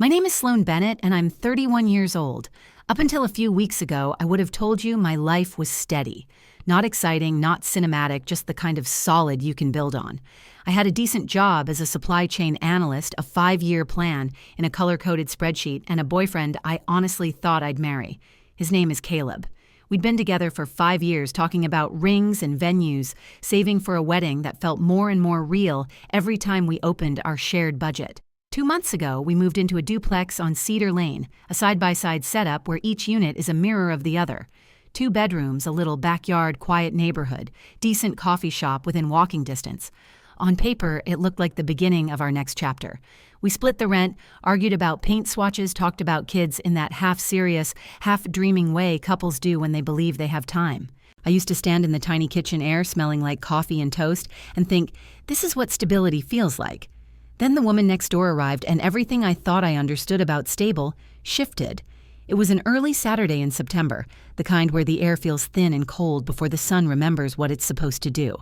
My name is Sloan Bennett, and I'm 31 years old. Up until a few weeks ago, I would have told you my life was steady. Not exciting, not cinematic, just the kind of solid you can build on. I had a decent job as a supply chain analyst, a 5-year plan in a color-coded spreadsheet, and a boyfriend I honestly thought I'd marry. His name is Caleb. We'd been together for 5 years talking about rings and venues, saving for a wedding that felt more and more real every time we opened our shared budget. 2 months ago, we moved into a duplex on Cedar Lane, a side-by-side setup where each unit is a mirror of the other. 2 bedrooms, a little backyard, quiet neighborhood, decent coffee shop within walking distance. On paper, it looked like the beginning of our next chapter. We split the rent, argued about paint swatches, talked about kids in that half-serious, half-dreaming way couples do when they believe they have time. I used to stand in the tiny kitchen air smelling like coffee and toast and think, this is what stability feels like. Then the woman next door arrived, and everything I thought I understood about stable shifted. It was an early Saturday in September, the kind where the air feels thin and cold before the sun remembers what it's supposed to do.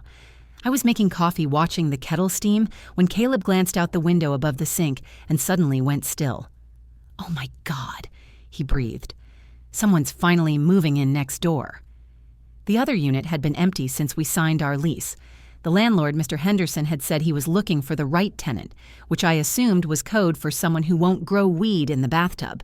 I was making coffee watching the kettle steam when Caleb glanced out the window above the sink and suddenly went still. "Oh my God," he breathed. "Someone's finally moving in next door." The other unit had been empty since we signed our lease. The landlord, Mr. Henderson, had said he was looking for the right tenant, which I assumed was code for someone who won't grow weed in the bathtub.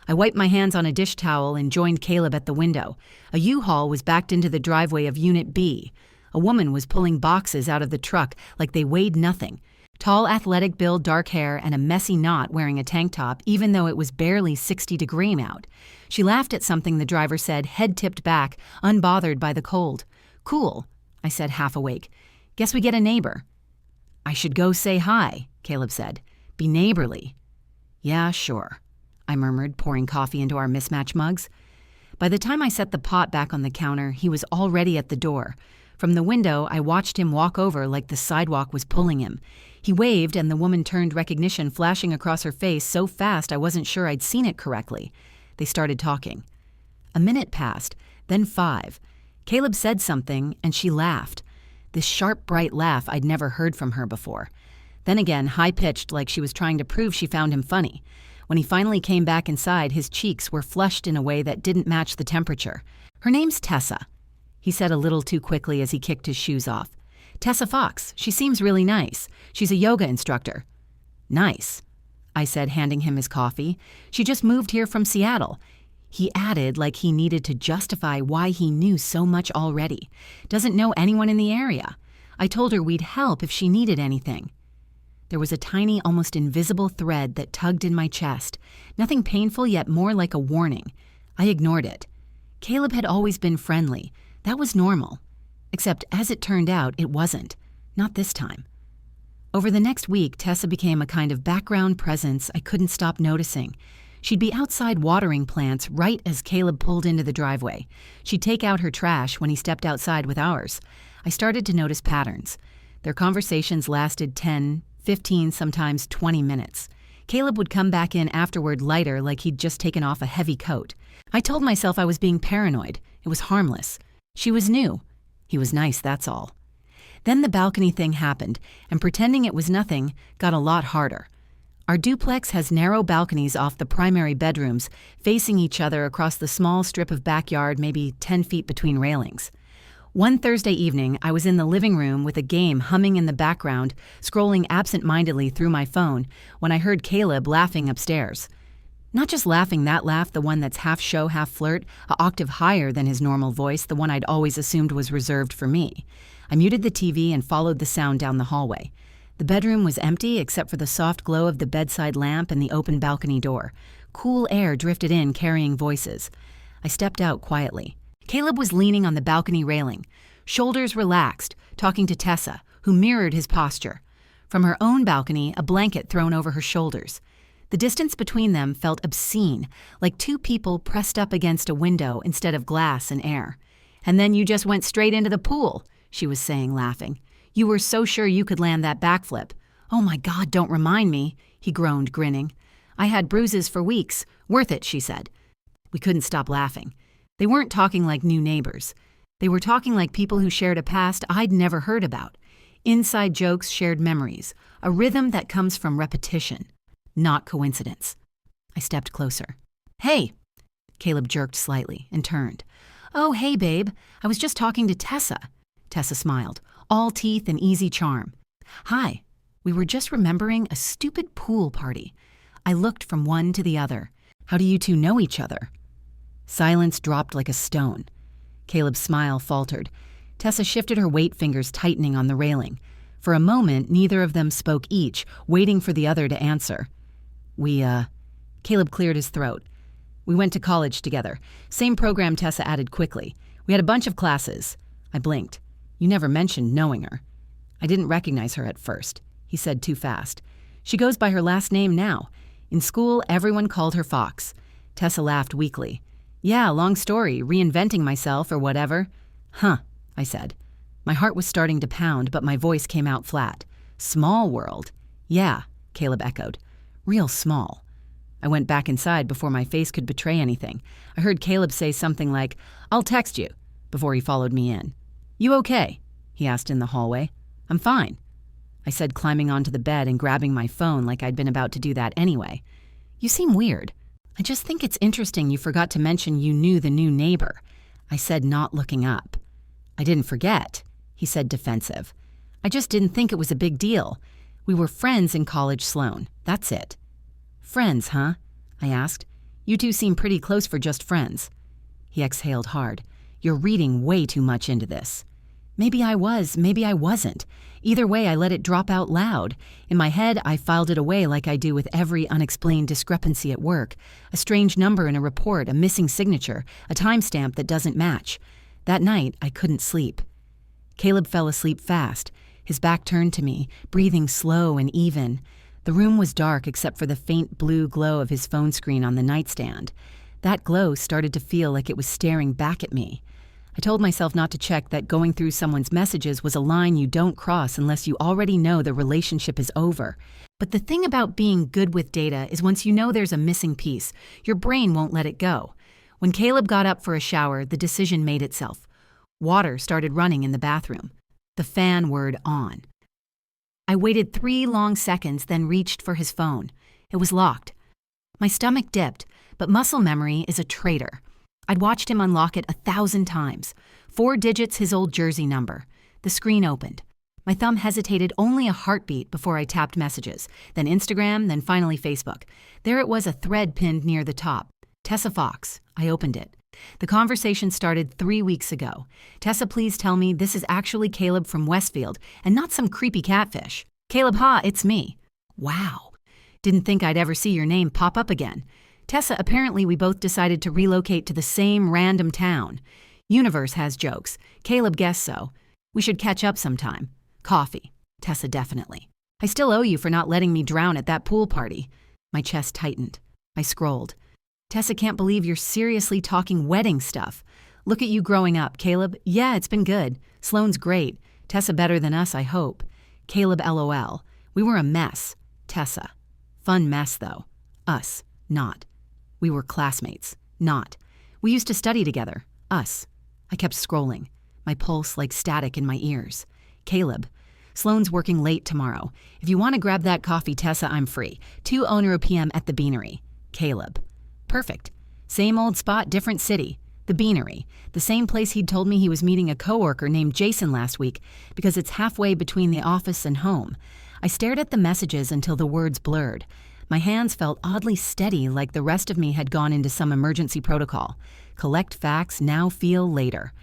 I wiped my hands on a dish towel and joined Caleb at the window. A U-Haul was backed into the driveway of Unit B. A woman was pulling boxes out of the truck like they weighed nothing. Tall, athletic build, dark hair, and a messy knot wearing a tank top, even though it was barely 60 degrees out. She laughed at something the driver said, head tipped back, unbothered by the cold. "Cool," I said, half awake. "Guess we get a neighbor." "I should go say hi," Caleb said. "Be neighborly." "Yeah, sure," I murmured, pouring coffee into our mismatch mugs. By the time I set the pot back on the counter, he was already at the door. From the window, I watched him walk over like the sidewalk was pulling him. He waved, and the woman turned, recognition flashing across her face so fast I wasn't sure I'd seen it correctly. They started talking. A minute passed, then 5. Caleb said something, and she laughed. This sharp, bright laugh I'd never heard from her before. Then again, high-pitched, like she was trying to prove she found him funny. When he finally came back inside, his cheeks were flushed in a way that didn't match the temperature. "Her name's Tessa," he said a little too quickly as he kicked his shoes off. "Tessa Fox. She seems really nice. She's a yoga instructor." "Nice," I said, handing him his coffee. "She just moved here from Seattle." He added like he needed to justify why he knew so much already. "Doesn't know anyone in the area. I told her we'd help if she needed anything." There was a tiny, almost invisible thread that tugged in my chest. Nothing painful, yet more like a warning. I ignored it. Caleb had always been friendly. That was normal. Except, as it turned out, it wasn't. Not this time. Over the next week, Tessa became a kind of background presence I couldn't stop noticing. She'd be outside watering plants right as Caleb pulled into the driveway. She'd take out her trash when he stepped outside with ours. I started to notice patterns. Their conversations lasted 10, 15, sometimes 20 minutes. Caleb would come back in afterward lighter, like he'd just taken off a heavy coat. I told myself I was being paranoid. It was harmless. She was new. He was nice, that's all. Then the balcony thing happened, and pretending it was nothing got a lot harder. Our duplex has narrow balconies off the primary bedrooms, facing each other across the small strip of backyard, maybe 10 feet between railings. One Thursday evening, I was in the living room with a game humming in the background, scrolling absent-mindedly through my phone, when I heard Caleb laughing upstairs. Not just laughing that laugh, the one that's half show, half flirt, an octave higher than his normal voice, the one I'd always assumed was reserved for me. I muted the TV and followed the sound down the hallway. The bedroom was empty except for the soft glow of the bedside lamp and the open balcony door. Cool air drifted in, carrying voices. I stepped out quietly. Caleb was leaning on the balcony railing, shoulders relaxed, talking to Tessa, who mirrored his posture. From her own balcony, a blanket thrown over her shoulders. The distance between them felt obscene, like 2 people pressed up against a window instead of glass and air. "And then you just went straight into the pool," she was saying, laughing. "You were so sure you could land that backflip." "Oh my God, don't remind me," he groaned, grinning. "I had bruises for weeks. Worth it," she said. We couldn't stop laughing. They weren't talking like new neighbors. They were talking like people who shared a past I'd never heard about. Inside jokes, shared memories, a rhythm that comes from repetition, not coincidence. I stepped closer. "Hey!" Caleb jerked slightly and turned. "Oh, hey, babe. I was just talking to Tessa." Tessa smiled, all teeth and easy charm. "Hi. We were just remembering a stupid pool party." I looked from one to the other. "How do you two know each other?" Silence dropped like a stone. Caleb's smile faltered. Tessa shifted her weight fingers tightening on the railing. For a moment, neither of them spoke each, waiting for the other to answer. Caleb cleared his throat. "We went to college together. Same program," Tessa added quickly. "We had a bunch of classes." I blinked. "You never mentioned knowing her." "I didn't recognize her at first," he said too fast. "She goes by her last name now. In school, everyone called her Fox." Tessa laughed weakly. "Yeah, long story, reinventing myself or whatever." "Huh," I said. My heart was starting to pound, but my voice came out flat. "Small world." "Yeah," Caleb echoed. "Real small." I went back inside before my face could betray anything. I heard Caleb say something like, "I'll text you," before he followed me in. "You okay?" he asked in the hallway. "I'm fine," I said, climbing onto the bed and grabbing my phone like I'd been about to do that anyway. "You seem weird. I just think it's interesting you forgot to mention you knew the new neighbor," I said, not looking up. "I didn't forget," he said, defensive. "I just didn't think it was a big deal. We were friends in college, Sloan. That's it." "Friends, huh?" I asked. "You two seem pretty close for just friends." He exhaled hard. "You're reading way too much into this." Maybe I was, maybe I wasn't. Either way, I let it drop out loud. In my head, I filed it away like I do with every unexplained discrepancy at work. A strange number in a report, a missing signature, a timestamp that doesn't match. That night, I couldn't sleep. Caleb fell asleep fast, his back turned to me, breathing slow and even. The room was dark except for the faint blue glow of his phone screen on the nightstand. That glow started to feel like it was staring back at me. I told myself not to check that going through someone's messages was a line you don't cross unless you already know the relationship is over. But the thing about being good with data is once you know there's a missing piece, your brain won't let it go. When Caleb got up for a shower, the decision made itself. Water started running in the bathroom. The fan word on. I waited 3 long seconds, then reached for his phone. It was locked. My stomach dipped, but muscle memory is a traitor. I'd watched him unlock it 1,000 times. 4 digits his old jersey number. The screen opened. My thumb hesitated only a heartbeat before I tapped messages, then Instagram, then finally Facebook. There it was, a thread pinned near the top. Tessa Fox. I opened it. The conversation started 3 weeks ago. "Tessa, please tell me this is actually Caleb from Westfield and not some creepy catfish." "Caleb, ha, it's me." "Wow. Didn't think I'd ever see your name pop up again." "Tessa, apparently we both decided to relocate to the same random town. Universe has jokes. Caleb guessed so. We should catch up sometime. Coffee." "Tessa, definitely." "I still owe you for not letting me drown at that pool party." My chest tightened. I scrolled. "Tessa, can't believe you're seriously talking wedding stuff. Look at you growing up, Caleb. Yeah, it's been good. Sloane's great. Tessa better than us, I hope. Caleb, LOL. We were a mess. Tessa. Fun mess, though. Us. Not. We were classmates. Not. We used to study together. Us." I kept scrolling, my pulse like static in my ears. "Caleb. Sloane's working late tomorrow. If you want to grab that coffee, Tessa, I'm free. 2:00 p.m. at the Beanery. Caleb. Perfect. Same old spot, different city. The Beanery. The same place he'd told me he was meeting a coworker named Jason last week because it's halfway between the office and home. I stared at the messages until the words blurred. My hands felt oddly steady, like the rest of me had gone into some emergency protocol. Collect facts, now feel later.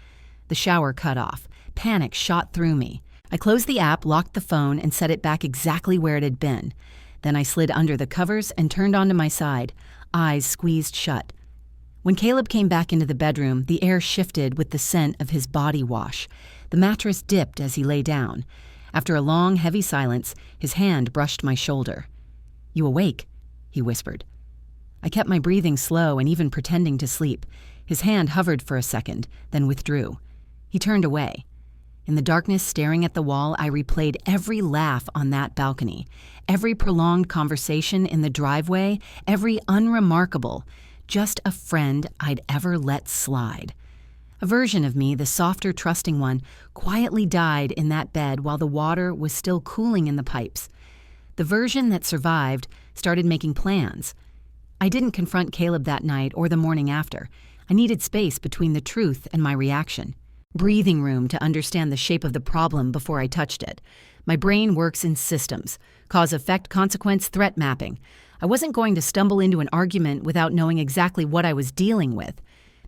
The shower cut off. Panic shot through me. I closed the app, locked the phone, and set it back exactly where it had been. Then I slid under the covers and turned onto my side, eyes squeezed shut. When Caleb came back into the bedroom, the air shifted with the scent of his body wash. The mattress dipped as he lay down. After a long, heavy silence, his hand brushed my shoulder. "You awake?" he whispered. I kept my breathing slow and even pretending to sleep. His hand hovered for a second, then withdrew. He turned away. In the darkness, staring at the wall, I replayed every laugh on that balcony, every prolonged conversation in the driveway, every unremarkable, just a friend I'd ever let slide. A version of me, the softer, trusting one, quietly died in that bed while the water was still cooling in the pipes. The version that survived started making plans. I didn't confront Caleb that night or the morning after. I needed space between the truth and my reaction. Breathing room to understand the shape of the problem before I touched it. My brain works in systems. Cause, effect, consequence, threat mapping. I wasn't going to stumble into an argument without knowing exactly what I was dealing with.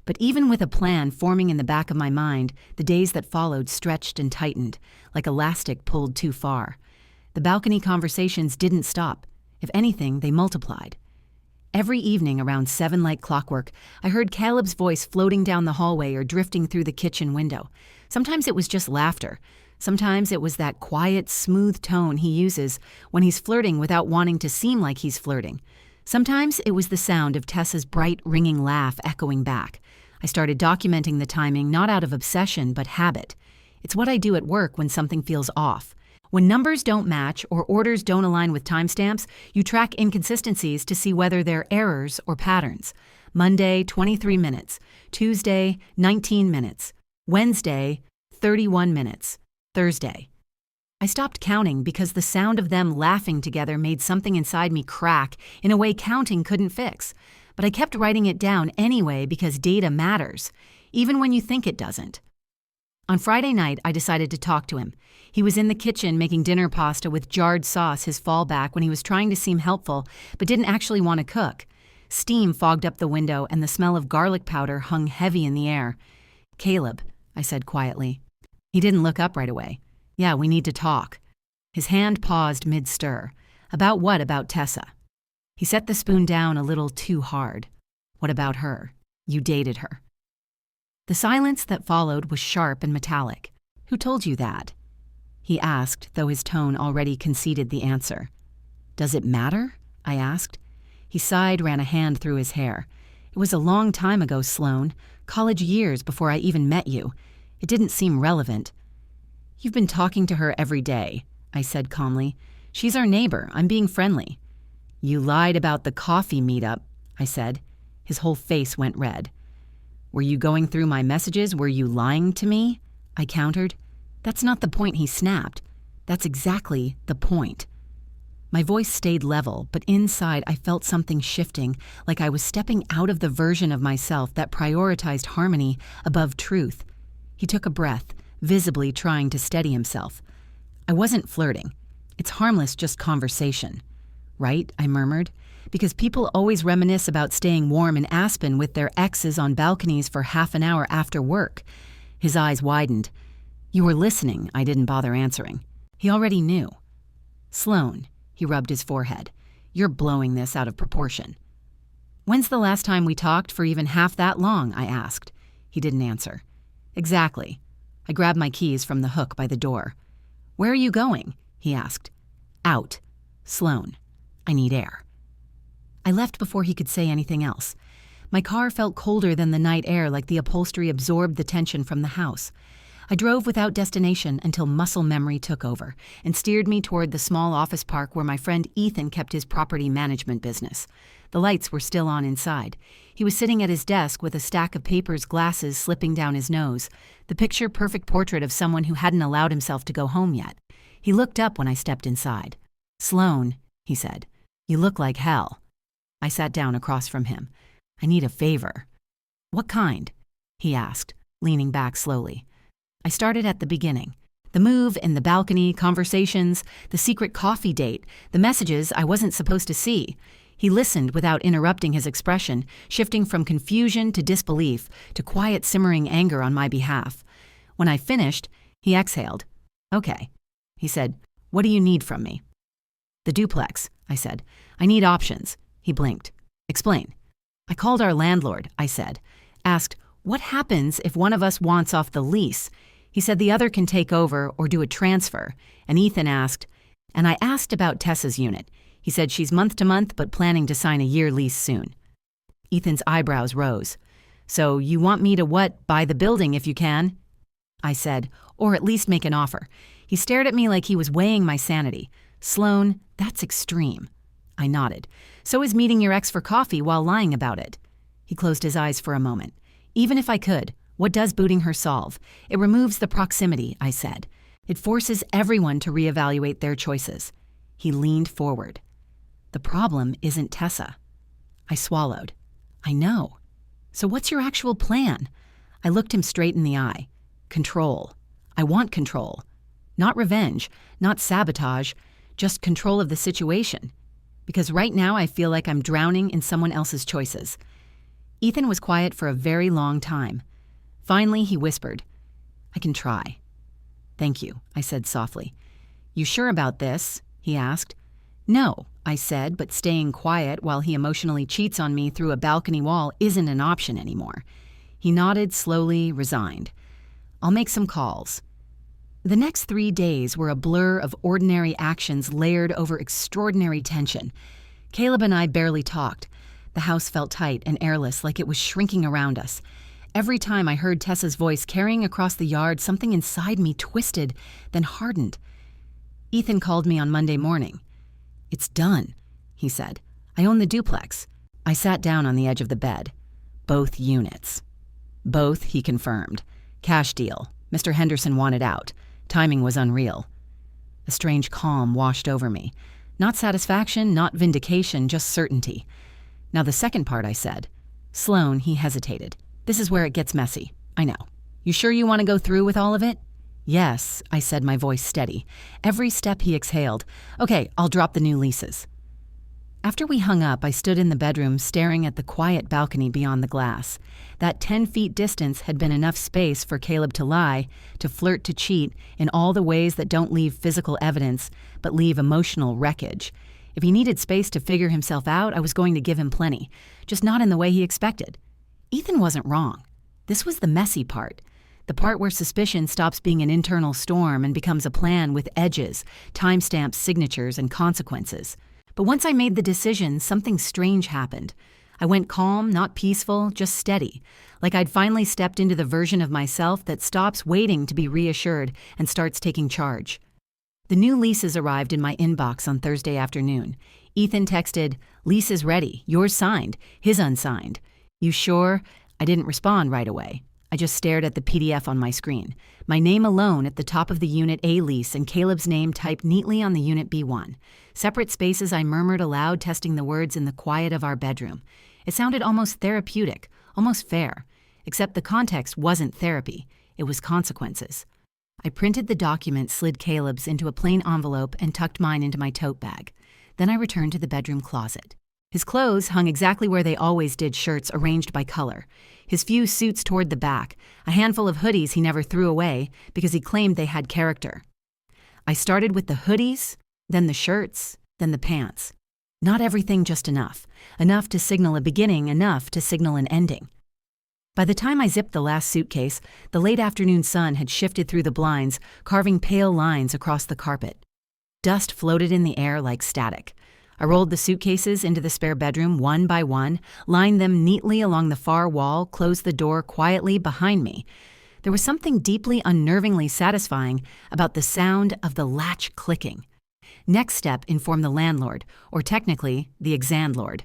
But even with a plan forming in the back of my mind, the days that followed stretched and tightened, like elastic pulled too far. The balcony conversations didn't stop. If anything, they multiplied. Every evening around 7 like clockwork, I heard Caleb's voice floating down the hallway or drifting through the kitchen window. Sometimes it was just laughter. Sometimes it was that quiet, smooth tone he uses when he's flirting without wanting to seem like he's flirting. Sometimes it was the sound of Tessa's bright, ringing laugh echoing back. I started documenting the timing not out of obsession but habit. It's what I do at work when something feels off. When numbers don't match or orders don't align with timestamps, you track inconsistencies to see whether they're errors or patterns. Monday, 23 minutes. Tuesday, 19 minutes. Wednesday, 31 minutes. Thursday. I stopped counting because the sound of them laughing together made something inside me crack in a way counting couldn't fix. But I kept writing it down anyway because data matters, even when you think it doesn't. On Friday night, I decided to talk to him. He was in the kitchen making dinner pasta with jarred sauce, his fallback when he was trying to seem helpful, but didn't actually want to cook. Steam fogged up the window and the smell of garlic powder hung heavy in the air. "Caleb," I said quietly. He didn't look up right away. "Yeah, we need to talk." His hand paused mid-stir. "About what about Tessa?" He set the spoon down a little too hard. "What about her? You dated her." The silence that followed was sharp and metallic. "Who told you that?" He asked, though his tone already conceded the answer. "Does it matter?" I asked. He sighed, ran a hand through his hair. "It was a long time ago, Sloan. College years before I even met you. It didn't seem relevant." "You've been talking to her every day," I said calmly. "She's our neighbor. I'm being friendly." "You lied about the coffee meetup," I said. His whole face went red. "Were you going through my messages? Were you lying to me?" I countered. "That's not the point," he snapped. "That's exactly the point." My voice stayed level, but inside I felt something shifting, like I was stepping out of the version of myself that prioritized harmony above truth. He took a breath, visibly trying to steady himself. "I wasn't flirting. It's harmless, just conversation." "Right?" I murmured. "Because people always reminisce about staying warm in Aspen with their exes on balconies for half an hour after work." His eyes widened. "You were listening," I didn't bother answering. He already knew. "Sloan," he rubbed his forehead, "you're blowing this out of proportion." "When's the last time we talked for even half that long?" I asked. He didn't answer. "Exactly." I grabbed my keys from the hook by the door. "Where are you going?" he asked. "Out. Sloan. I need air." I left before he could say anything else. My car felt colder than the night air, like the upholstery absorbed the tension from the house. I drove without destination until muscle memory took over and steered me toward the small office park where my friend Ethan kept his property management business. The lights were still on inside. He was sitting at his desk with a stack of papers, glasses slipping down his nose, the picture-perfect portrait of someone who hadn't allowed himself to go home yet. He looked up when I stepped inside. "Sloan," he said, "you look like hell." I sat down across from him. "I need a favor." "What kind?" he asked, leaning back slowly. I started at the beginning. The move in the balcony, conversations, the secret coffee date, the messages I wasn't supposed to see. He listened without interrupting his expression, shifting from confusion to disbelief to quiet simmering anger on my behalf. When I finished, he exhaled. "Okay," he said. "What do you need from me?" "The duplex," I said. "I need options." He blinked. "Explain." "I called our landlord," I said. Asked, "What happens if one of us wants off the lease?" He said the other can take over or do a transfer. And Ethan asked, and I asked about Tessa's unit. He said she's month to month but planning to sign a year lease soon. Ethan's eyebrows rose. "So you want me to what, buy the building if you can?" I said, "Or at least make an offer." He stared at me like he was weighing my sanity. "Sloan, that's extreme." I nodded. "So is meeting your ex for coffee while lying about it." He closed his eyes for a moment. "Even if I could, what does booting her solve? It removes the proximity," I said. "It forces everyone to reevaluate their choices." He leaned forward. "The problem isn't Tessa." I swallowed. I know. So what's your actual plan? I looked him straight in the eye. Control. I want control. Not revenge, not sabotage, just control of the situation. Because right now I feel like I'm drowning in someone else's choices. Ethan was quiet for a very long time. Finally, he whispered, I can try. Thank you, I said softly. You sure about this? He asked. No, I said, but staying quiet while he emotionally cheats on me through a balcony wall isn't an option anymore. He nodded slowly, resigned. I'll make some calls. The next 3 days were a blur of ordinary actions layered over extraordinary tension. Caleb and I barely talked. The house felt tight and airless, like it was shrinking around us. Every time I heard Tessa's voice carrying across the yard, something inside me twisted, then hardened. Ethan called me on Monday morning. It's done, he said. I own the duplex. I sat down on the edge of the bed. Both units. Both, he confirmed. Cash deal. Mr. Henderson wanted out. Timing was unreal. A strange calm washed over me. Not satisfaction, not vindication, just certainty. Now the second part, I said. Sloan, he hesitated. This is where it gets messy. I know. You sure you want to go through with all of it? Yes, I said, my voice steady. Every step he exhaled. Okay, I'll drop the new leases. After we hung up, I stood in the bedroom staring at the quiet balcony beyond the glass. That 10 feet distance had been enough space for Caleb to lie, to flirt, to cheat, in all the ways that don't leave physical evidence, but leave emotional wreckage. If he needed space to figure himself out, I was going to give him plenty, just not in the way he expected. Ethan wasn't wrong. This was the messy part. The part where suspicion stops being an internal storm and becomes a plan with edges, timestamps, signatures, and consequences. But once I made the decision, something strange happened. I went calm, not peaceful, just steady, like I'd finally stepped into the version of myself that stops waiting to be reassured and starts taking charge. The new leases arrived in my inbox on Thursday afternoon. Ethan texted, "Lease is ready, yours signed, his unsigned. You sure?" I didn't respond right away. I just stared at the PDF on my screen. My name alone at the top of the Unit A lease and Caleb's name typed neatly on the Unit B one. Separate spaces I murmured aloud, testing the words in the quiet of our bedroom. It sounded almost therapeutic, almost fair. Except the context wasn't therapy. It was consequences. I printed the document, slid Caleb's into a plain envelope, and tucked mine into my tote bag. Then I returned to the bedroom closet. His clothes hung exactly where they always did, shirts arranged by color. His few suits toward the back, a handful of hoodies he never threw away because he claimed they had character. I started with the hoodies, then the shirts, then the pants. Not everything just enough. Enough to signal a beginning, enough to signal an ending. By the time I zipped the last suitcase, the late afternoon sun had shifted through the blinds, carving pale lines across the carpet. Dust floated in the air like static. I rolled the suitcases into the spare bedroom one by one, lined them neatly along the far wall, closed the door quietly behind me. There was something deeply unnervingly satisfying about the sound of the latch clicking. Next step informed the landlord, or technically, the exandlord.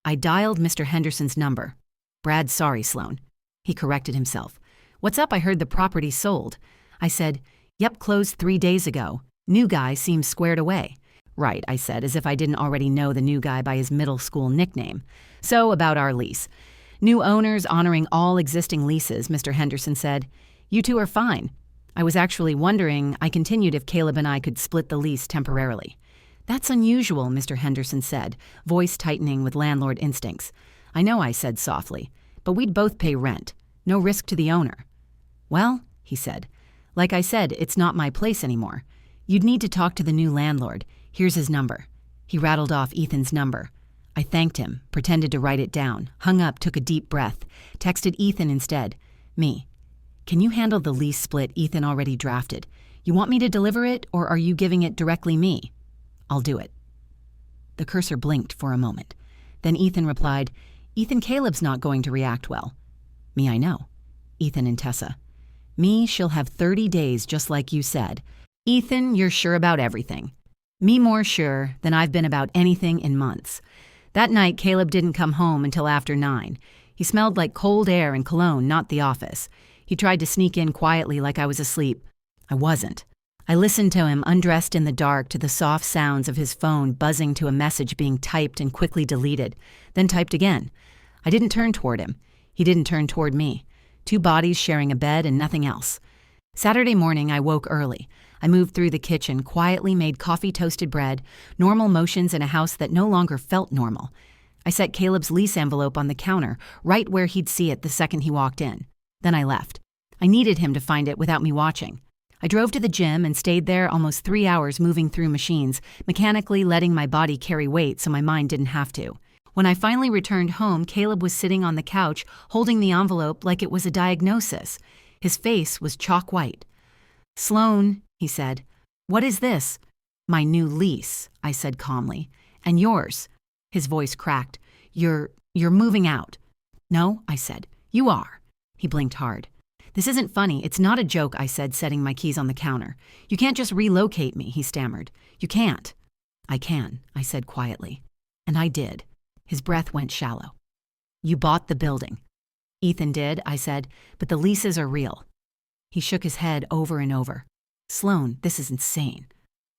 I dialed Mr. Henderson's number. "Brad, sorry, Sloan." He corrected himself. "What's up? I heard the property sold." I said, "Yep, closed 3 days ago. New guy seems squared away." "Right," I said, as if I didn't already know the new guy by his middle school nickname. "So, about our lease. New owners honoring all existing leases," Mr. Henderson said. "You two are fine." I was actually wondering, I continued, if Caleb and I could split the lease temporarily. "That's unusual," Mr. Henderson said, voice tightening with landlord instincts. "I know," I said softly, "but we'd both pay rent. No risk to the owner." "Well," he said, "like I said, it's not my place anymore. You'd need to talk to the new landlord. Here's his number." He rattled off Ethan's number. I thanked him, pretended to write it down, hung up, took a deep breath, texted Ethan instead. "Me. Can you handle the lease split Ethan already drafted? You want me to deliver it, or are you giving it directly me?" "I'll do it." The cursor blinked for a moment. Then Ethan replied, "Ethan, Caleb's not going to react well." "Me, I know." Ethan and Tessa. "Me, she'll have 30 days, just like you said." "Ethan, you're sure about everything." "Me more sure than I've been about anything in months." That night, Caleb didn't come home until after 9. He smelled like cold air and cologne, not the office. He tried to sneak in quietly like I was asleep. I wasn't. I listened to him undressed in the dark to the soft sounds of his phone buzzing to a message being typed and quickly deleted, then typed again. I didn't turn toward him. He didn't turn toward me. Two bodies sharing a bed and nothing else. Saturday morning, I woke early. I moved through the kitchen, quietly made coffee-toasted bread, normal motions in a house that no longer felt normal. I set Caleb's lease envelope on the counter, right where he'd see it the second he walked in. Then I left. I needed him to find it without me watching. I drove to the gym and stayed there almost 3 hours moving through machines, mechanically letting my body carry weight so my mind didn't have to. When I finally returned home, Caleb was sitting on the couch, holding the envelope like it was a diagnosis. His face was chalk white. "Sloan," he said, "what is this?" "My new lease," I said calmly. "And yours?" His voice cracked. You're moving out." "No," I said. "You are." He blinked hard. "This isn't funny. It's not a joke," I said, setting my keys on the counter. "You can't just relocate me," he stammered. "You can't." "I can," I said quietly. And I did. His breath went shallow. "You bought the building." "Ethan did," I said, "but the leases are real." He shook his head over and over. "Sloan, this is insane."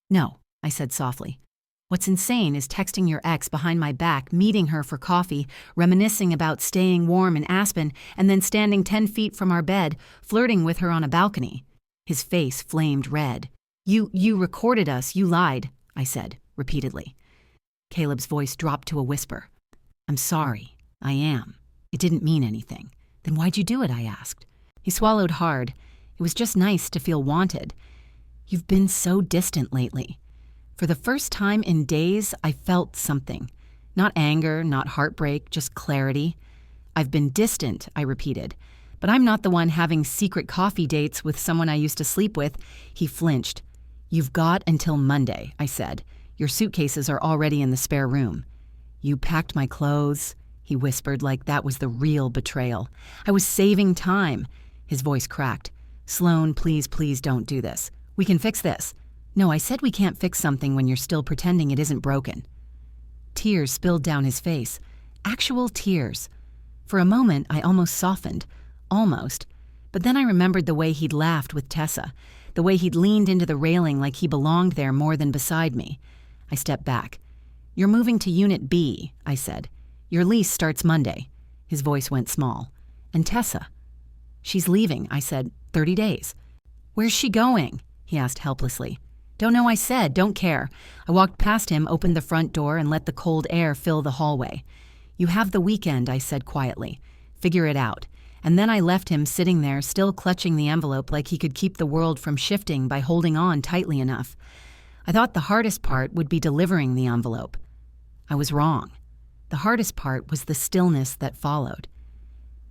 "No," I said softly. "What's insane is texting your ex behind my back, meeting her for coffee, reminiscing about staying warm in Aspen, and then standing 10 feet from our bed, flirting with her on a balcony." His face flamed red. You recorded us, you lied," I said, repeatedly. Caleb's voice dropped to a whisper. "I'm sorry. I am. It didn't mean anything." "Then why'd you do it?" I asked. He swallowed hard. It was just nice to feel wanted. "You've been so distant lately." For the first time in days, I felt something. Not anger, not heartbreak, just clarity. "I've been distant," I repeated. "But I'm not the one having secret coffee dates with someone I used to sleep with." He flinched. "You've got until Monday," I said. "Your suitcases are already in the spare room." "You packed my clothes," he whispered like that was the real betrayal. "I was saving time." His voice cracked. "Sloan, please don't do this. We can fix this." "No, I said we can't fix something when you're still pretending it isn't broken." Tears spilled down his face. Actual tears. For a moment, I almost softened. Almost. But then I remembered the way he'd laughed with Tessa, the way he'd leaned into the railing like he belonged there more than beside me. I stepped back. "You're moving to Unit B," I said. "Your lease starts Monday." His voice went small. "And Tessa?" "She's leaving," I said. 30 days. "Where's she going?" he asked helplessly. "Don't know," I said. "Don't care." I walked past him, opened the front door, and let the cold air fill the hallway. "You have the weekend," I said quietly. "Figure it out." And then I left him sitting there, still clutching the envelope like he could keep the world from shifting by holding on tightly enough. I thought the hardest part would be delivering the envelope. I was wrong. The hardest part was the stillness that followed.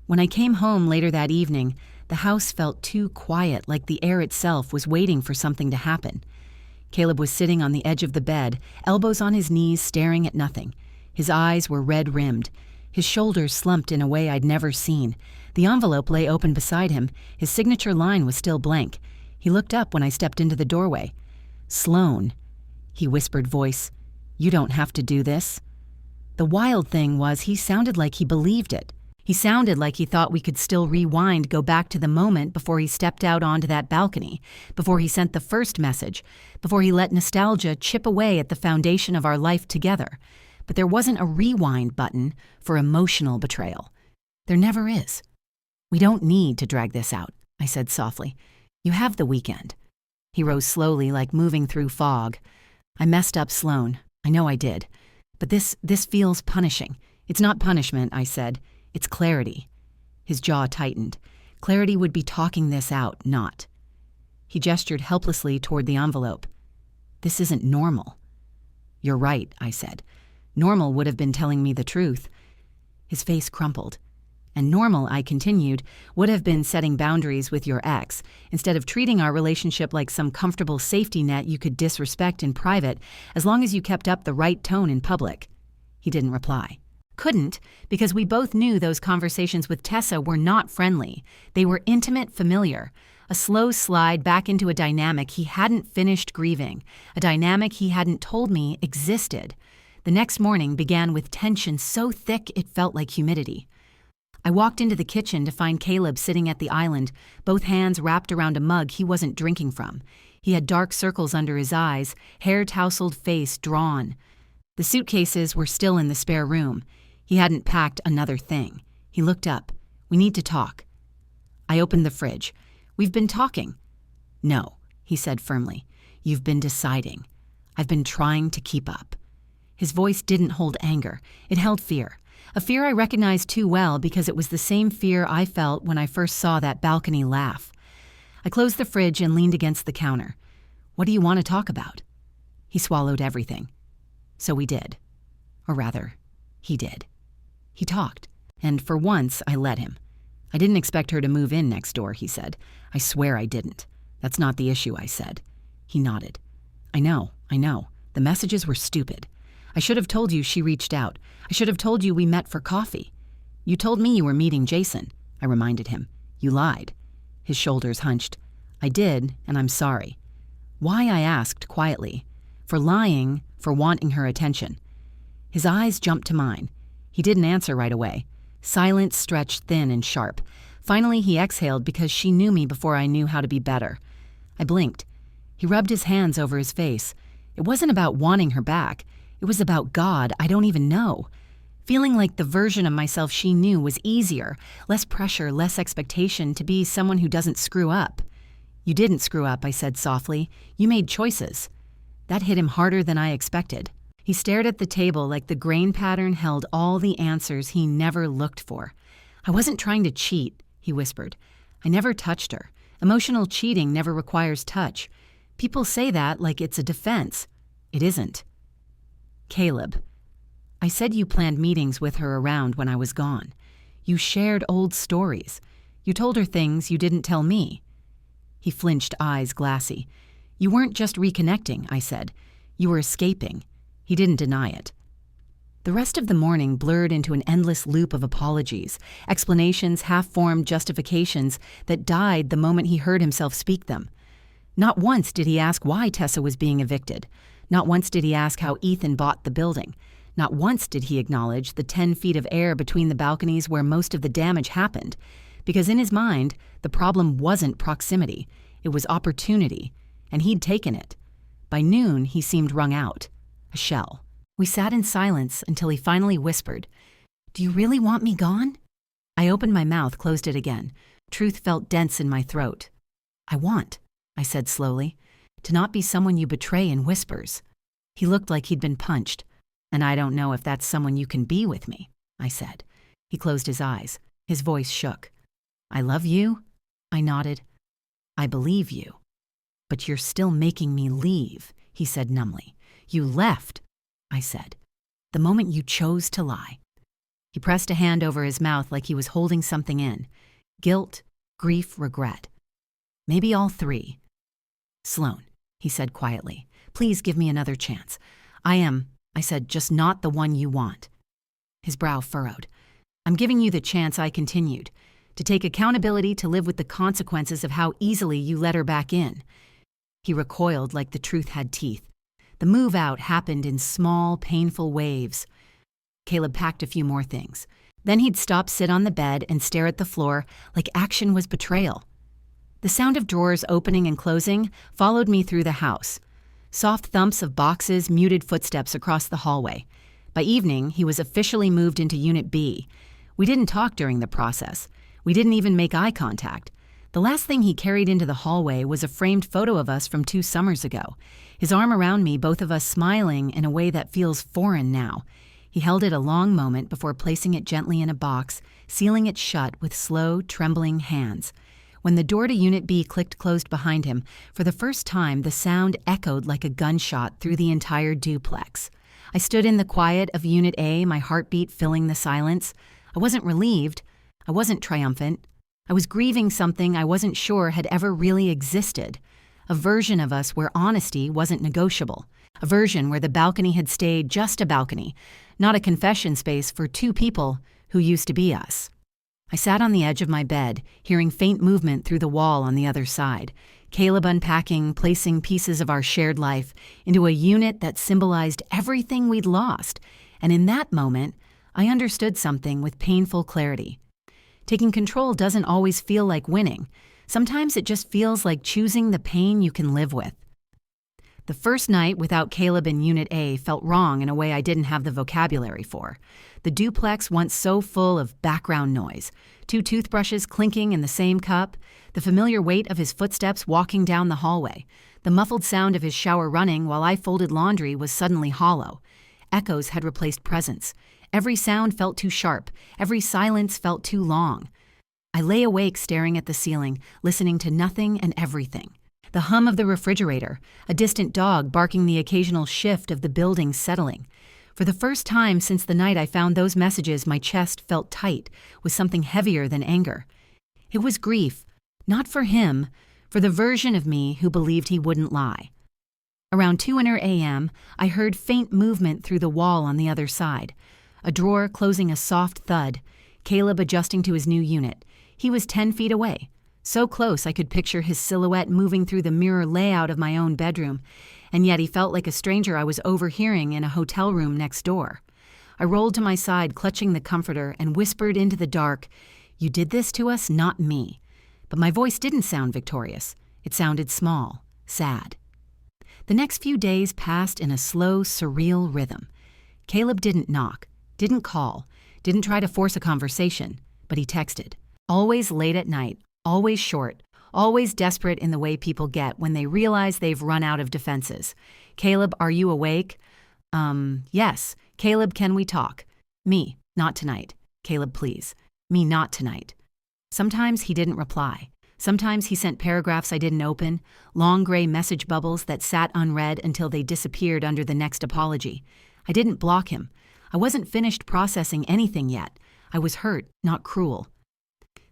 When I came home later that evening, the house felt too quiet, like the air itself was waiting for something to happen. Caleb was sitting on the edge of the bed, elbows on his knees, staring at nothing. His eyes were red-rimmed. His shoulders slumped in a way I'd never seen. The envelope lay open beside him. His signature line was still blank. He looked up when I stepped into the doorway. "Sloan," he whispered voice, "you don't have to do this." The wild thing was he sounded like he believed it. He sounded like he thought we could still rewind, go back to the moment before he stepped out onto that balcony, before he sent the first message, before he let nostalgia chip away at the foundation of our life together. But there wasn't a rewind button for emotional betrayal. There never is. "We don't need to drag this out," I said softly. "You have the weekend." He rose slowly, like moving through fog. "I messed up, Sloan. I know I did. But this feels punishing." "It's not punishment," I said. "It's clarity." His jaw tightened. Clarity would be talking this out, not. He gestured helplessly toward the envelope. "This isn't normal." "You're right," I said. "Normal would have been telling me the truth." His face crumpled. "And normal," I continued, "would have been setting boundaries with your ex, instead of treating our relationship like some comfortable safety net you could disrespect in private as long as you kept up the right tone in public." He didn't reply. Couldn't, because we both knew those conversations with Tessa were not friendly. They were intimate, familiar. A slow slide back into a dynamic he hadn't finished grieving, a dynamic he hadn't told me existed. The next morning began with tension so thick it felt like humidity. I walked into the kitchen to find Caleb sitting at the island, both hands wrapped around a mug he wasn't drinking from. He had dark circles under his eyes, hair-tousled face drawn. The suitcases were still in the spare room. He hadn't packed another thing. He looked up. "We need to talk." I opened the fridge. "We've been talking." "No," he said firmly. "You've been deciding. I've been trying to keep up." His voice didn't hold anger. It held fear. A fear I recognized too well because it was the same fear I felt when I first saw that balcony laugh. I closed the fridge and leaned against the counter. "What do you want to talk about?" He swallowed everything. "So we did. Or rather, he did." He talked, and for once I let him. "I didn't expect her to move in next door," he said. "I swear I didn't. That's not the issue," I said. He nodded. I know. The messages were stupid. I should have told you she reached out. I should have told you we met for coffee." "You told me you were meeting Jason," I reminded him. "You lied." His shoulders hunched. "I did, and I'm sorry." Why, I asked quietly. For lying, for wanting her attention. His eyes jumped to mine. He didn't answer right away. Silence stretched thin and sharp. Finally, he exhaled because she knew me before I knew how to be better. I blinked. He rubbed his hands over his face. It wasn't about wanting her back. It was about God, I don't even know. Feeling like the version of myself she knew was easier, less pressure, less expectation to be someone who doesn't screw up. "You didn't screw up," I said softly. "You made choices." That hit him harder than I expected. He stared at the table like the grain pattern held all the answers he never looked for. "I wasn't trying to cheat," he whispered. "I never touched her. Emotional cheating never requires touch. People say that like it's a defense. It isn't." "Caleb, I said you planned meetings with her around when I was gone. You shared old stories. You told her things you didn't tell me." He flinched, eyes glassy. "You weren't just reconnecting," I said. "You were escaping." He didn't deny it. The rest of the morning blurred into an endless loop of apologies, explanations, half-formed justifications that died the moment he heard himself speak them. Not once did he ask why Tessa was being evicted. Not once did he ask how Ethan bought the building. Not once did he acknowledge the 10 feet of air between the balconies where most of the damage happened. Because in his mind, the problem wasn't proximity. It was opportunity, and he'd taken it. By noon, he seemed wrung out. A shell. We sat in silence until he finally whispered, "Do you really want me gone?" I opened my mouth, closed it again. Truth felt dense in my throat. I said slowly, "to not be someone you betray in whispers." He looked like he'd been punched. "And I don't know if that's someone you can be with me," I said. He closed his eyes. His voice shook. "I love you?" I nodded. "I believe you. But you're still making me leave," he said numbly. "You left," I said, "the moment you chose to lie." He pressed a hand over his mouth like he was holding something in. Guilt, grief, regret. Maybe all three. "Sloan," he said quietly, "please give me another chance. I said, just not the one you want." His brow furrowed. "I'm giving you the chance," I continued, "to take accountability, to live with the consequences of how easily you let her back in." He recoiled like the truth had teeth. The move out happened in small, painful waves. Caleb packed a few more things. Then he'd stop, sit on the bed, and stare at the floor like action was betrayal. The sound of drawers opening and closing followed me through the house. Soft thumps of boxes, muted footsteps across the hallway. By evening, he was officially moved into Unit B. We didn't talk during the process. We didn't even make eye contact. The last thing he carried into the hallway was a framed photo of us from 2 summers ago. His arm around me, both of us smiling in a way that feels foreign now. He held it a long moment before placing it gently in a box, sealing it shut with slow, trembling hands. When the door to Unit B clicked closed behind him, for the first time the sound echoed like a gunshot through the entire duplex. I stood in the quiet of Unit A, my heartbeat filling the silence. I wasn't relieved. I wasn't triumphant. I was grieving something I wasn't sure had ever really existed. A version of us where honesty wasn't negotiable. A version where the balcony had stayed just a balcony, not a confession space for 2 people who used to be us. I sat on the edge of my bed, hearing faint movement through the wall on the other side. Caleb unpacking, placing pieces of our shared life into a unit that symbolized everything we'd lost. And in that moment, I understood something with painful clarity. Taking control doesn't always feel like winning. Sometimes it just feels like choosing the pain you can live with. The first night without Caleb in Unit A felt wrong in a way I didn't have the vocabulary for. The duplex once so full of background noise, 2 toothbrushes clinking in the same cup, the familiar weight of his footsteps walking down the hallway, the muffled sound of his shower running while I folded laundry was suddenly hollow. Echoes had replaced presence. Every sound felt too sharp. Every silence felt too long. I lay awake staring at the ceiling, listening to nothing and everything. The hum of the refrigerator, a distant dog barking the occasional shift of the building settling. For the first time since the night I found those messages, my chest felt tight, with something heavier than anger. It was grief, not for him, for the version of me who believed he wouldn't lie. Around 2 a.m., I heard faint movement through the wall on the other side. A drawer closing a soft thud, Caleb adjusting to his new unit. He was 10 feet away. So close I could picture his silhouette moving through the mirror layout of my own bedroom, and yet he felt like a stranger I was overhearing in a hotel room next door. I rolled to my side, clutching the comforter, and whispered into the dark, "You did this to us, not me." But my voice didn't sound victorious. It sounded small, sad. The next few days passed in a slow, surreal rhythm. Caleb didn't knock, didn't call, didn't try to force a conversation, but he texted. Always late at night, always short, always desperate in the way people get when they realize they've run out of defenses. "Caleb, are you awake?" Yes. "Caleb, can we talk?" "Me, not tonight." "Caleb, please." "Me, not tonight." Sometimes he didn't reply. Sometimes he sent paragraphs I didn't open, long gray message bubbles that sat unread until they disappeared under the next apology. I didn't block him. I wasn't finished processing anything yet. I was hurt, not cruel.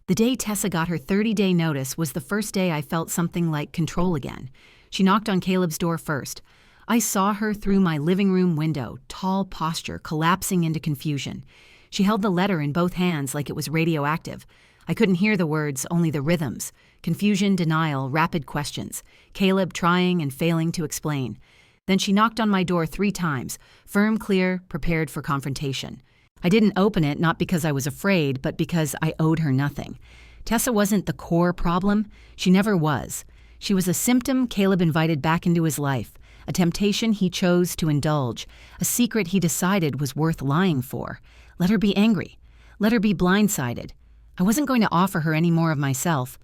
The day Tessa got her 30-day notice was the first day I felt something like control again. She knocked on Caleb's door first. I saw her through my living room window, tall posture collapsing into confusion. She held the letter in both hands like it was radioactive. I couldn't hear the words, only the rhythms. Confusion, denial, rapid questions. Caleb trying and failing to explain. Then she knocked on my door 3 times, firm, clear, prepared for confrontation. I didn't open it not because I was afraid, but because I owed her nothing. Tessa wasn't the core problem. She never was. She was a symptom Caleb invited back into his life, a temptation he chose to indulge, a secret he decided was worth lying for. Let her be angry. Let her be blindsided. I wasn't going to offer her any more of myself.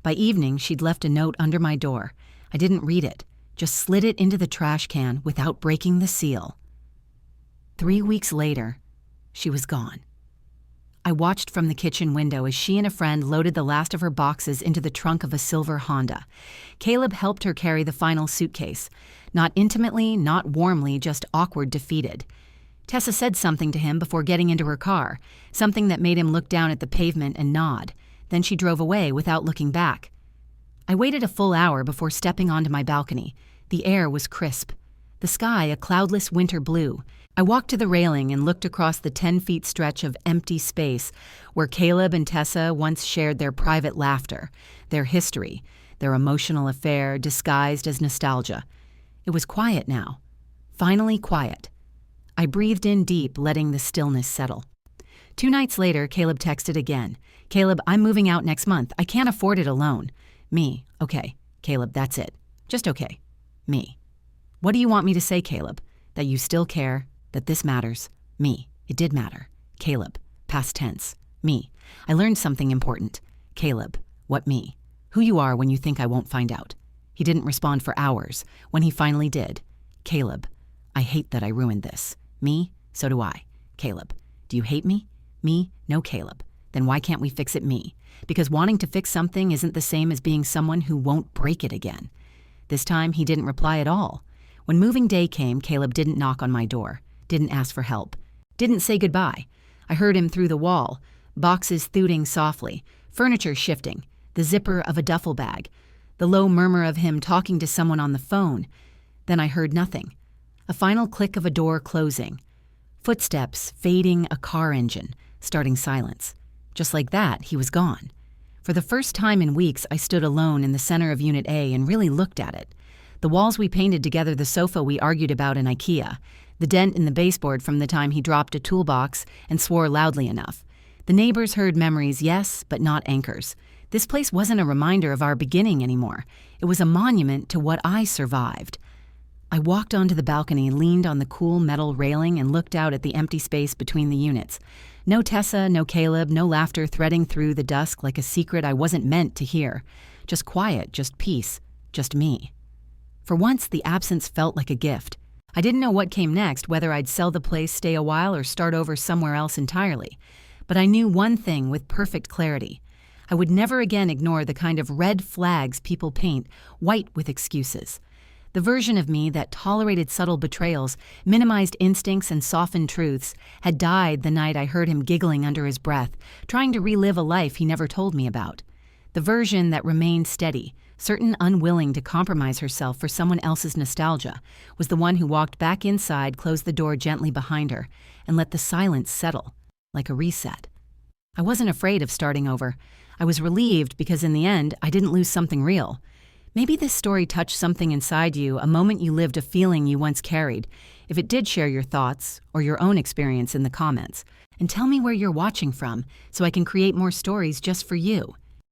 By evening, she'd left a note under my door. I didn't read it, just slid it into the trash can without breaking the seal. 3 weeks later, she was gone. I watched from the kitchen window as she and a friend loaded the last of her boxes into the trunk of a silver Honda. Caleb helped her carry the final suitcase. Not intimately, not warmly, just awkward, defeated. Tessa said something to him before getting into her car, something that made him look down at the pavement and nod. Then she drove away without looking back. I waited a full hour before stepping onto my balcony. The air was crisp. The sky a cloudless winter blue. I walked to the railing and looked across the 10-feet stretch of empty space where Caleb and Tessa once shared their private laughter, their history, their emotional affair disguised as nostalgia. It was quiet now. Finally quiet. I breathed in deep, letting the stillness settle. 2 nights later, Caleb texted again. "Caleb, I'm moving out next month. I can't afford it alone." Me. "Okay. Caleb, that's it. Just okay." Me. "What do you want me to say, Caleb? That you still care? That this matters?" Me. "It did matter." Caleb. Past tense. Me. "I learned something important." Caleb. "What me?" "Who you are when you think I won't find out." He didn't respond for hours. When he finally did. Caleb. "I hate that I ruined this." Me. "So do I." Caleb. "Do you hate me?" Me. "No, Caleb." "Then why can't we fix it?" Me. "Because wanting to fix something isn't the same as being someone who won't break it again." This time he didn't reply at all. When moving day came, Caleb didn't knock on my door, didn't ask for help, didn't say goodbye. I heard him through the wall, boxes thuding softly, furniture shifting, the zipper of a duffel bag, the low murmur of him talking to someone on the phone. Then I heard nothing. A final click of a door closing. Footsteps fading a car engine, starting silence. Just like that, he was gone. For the first time in weeks, I stood alone in the center of Unit A and really looked at it. The walls we painted together, the sofa we argued about in IKEA, the dent in the baseboard from the time he dropped a toolbox and swore loudly enough. The neighbors heard memories, yes, but not anchors. This place wasn't a reminder of our beginning anymore. It was a monument to what I survived. I walked onto the balcony, leaned on the cool metal railing, and looked out at the empty space between the units. No Tessa, no Caleb, no laughter threading through the dusk like a secret I wasn't meant to hear. Just quiet, just peace, just me. For once, the absence felt like a gift. I didn't know what came next, whether I'd sell the place, stay a while, or start over somewhere else entirely. But I knew one thing with perfect clarity. I would never again ignore the kind of red flags people paint, white with excuses. The version of me that tolerated subtle betrayals, minimized instincts, and softened truths had died the night I heard him giggling under his breath, trying to relive a life he never told me about. The version that remained steady, certain unwilling to compromise herself for someone else's nostalgia, was the one who walked back inside, closed the door gently behind her, and let the silence settle, like a reset. I wasn't afraid of starting over. I was relieved because in the end, I didn't lose something real. Maybe this story touched something inside you, a moment you lived, a feeling you once carried. If it did, share your thoughts or your own experience in the comments. And tell me where you're watching from so I can create more stories just for you.